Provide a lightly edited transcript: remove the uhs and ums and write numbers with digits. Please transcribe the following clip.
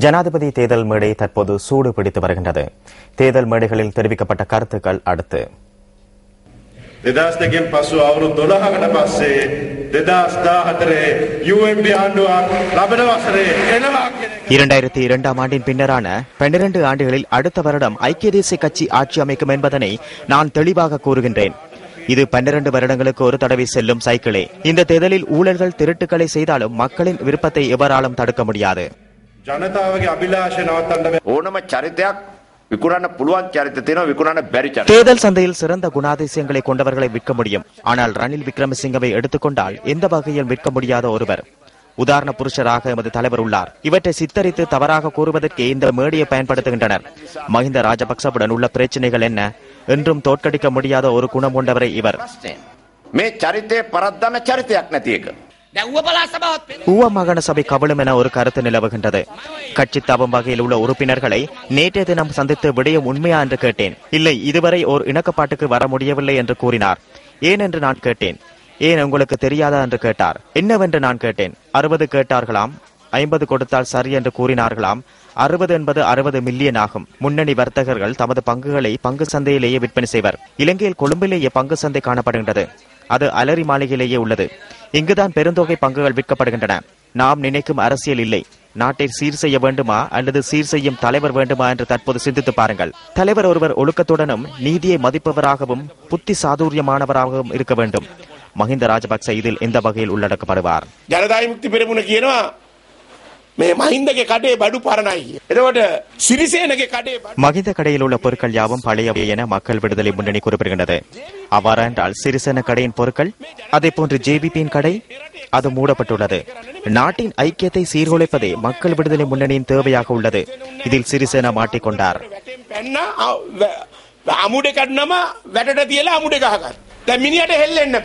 ஜனாதிபதி தேர்தல் மேடை தற்போது சூடு பிடித்து வருகின்றது. தேர்தல் மேடைகளில் தெரிவிக்கப்பட்ட கருத்துக்கள் அடுத்து 2002 ஆண்டின் பின்னரான 12 ஆண்டுகளில் அடுத்த வருடம் ஐக்கிய தேசிய கட்சி ஆட்சி அமைக்கும் என்பதனை நான் தெளிவாக கூறுகின்றேன். இது 12 வருடங்களுக்கு ஒரு தடவை செல்லும் சைக்கிளே. இந்த தேர்தலில் ஊழல்கள் திருட்டுக்களை செய்தாலும் மக்களின் விருப்பத்தை எவராலும் தடுக்க முடியாது. தேர்தல் சந்தையில் சிறந்த குணாதிசயங்களை கொண்டவர்களை விற்க முடியும். ஆனால் ரணில் விக்ரமசிங்கவை எடுத்துக்கொண்டால் எந்த வகையில் விற்க முடியாத ஒருவர். உதாரண புருஷராக எமது தலைவர் உள்ளார். இவற்றை சித்தரித்து தவறாக கூறுவதற்கே இந்த மேடையை பயன்படுத்துகின்றனர். மஹிந்த ராஜபக்சவுடன் உள்ள பிரச்சனைகள் என்ன? என்றும் தோற்கடிக்க முடியாத ஒரு குணம் கொண்டவரை இவர். ஊவ மாகாண சபை கவலும் என ஒரு கருத்து நிலவுகின்றது. கட்சி தவம் வகையில் உள்ள உறுப்பினர்களை நேற்றைய தினம் சந்தித்து விடயம் உண்மையா என்று கேட்டேன். இல்லை, இதுவரை ஓர் இணக்கப்பாட்டுக்கு வர முடியவில்லை என்று கூறினார். ஏன் என்று நான் கேட்டேன். ஏன் உங்களுக்கு தெரியாதா என்று கேட்டார். என்னவென்று நான் கேட்டேன். 60 கேட்டார்களாம், 50 கொடுத்தால் சரி என்று கூறினார்களாம். 60 என்பது 60 மில்லியன் ஆகும். முன்னணி வர்த்தகர்கள் தமது பங்குகளை பங்கு சந்தையிலேயே விற்பனை செய்வர். இலங்கையில் கொழும்பிலேயே பங்கு சந்தை காணப்படுகின்றது. அது அலரி மாளிகையிலேயே உள்ளது. இங்குதான் பெருந்தொகை பங்குகள் விற்கப்படுகின்றன. நாம் நினைக்கும் அரசியல் இல்லை. நாட்டை சீர் செய்ய வேண்டுமா அல்லது சீர் செய்யும் தலைவர் வேண்டுமா என்று தற்போது சிந்தித்து பாருங்கள். தலைவர் ஒருவர் ஒழுக்கத்துடனும் நீதியை மதிப்பவராகவும் புத்தி சாதுரியமானவராகவும் இருக்க வேண்டும். மஹிந்த ராஜபக்ச இதில் எந்த வகையில் உள்ளடக்கப்படுவார்? ජනතා විමුක්ති පෙරමුණ කියනවා මේ මහින්දගේ කඩේ බඩු පරණයි. එතකොට සිරිසේනගේ කඩේ மஹிந்த கடையில் உள்ள பொருட்கள் யாவும் பழையவை என மக்கள் விடுதலை முன்னணி குறிப்பிடுகின்றது. அவ்வாறென்றால் சிறிசேன கடையின் பொருட்கள், அதே போன்று ஜேவிபியின் கடை அது மூடப்பட்டுள்ளது. நாட்டின் ஐக்கியத்தை சீர்குலைப்பதே மக்கள் விடுதலை முன்னணியின் தேவையாக உள்ளது. இதில் சிறிசேன மாட்டிக்கொண்டார். අමුඩ කඩනම වැටට තියලා අමුඩ ගහගන්න. දැන් මිනිහට හෙල්ලෙන්න බෑ.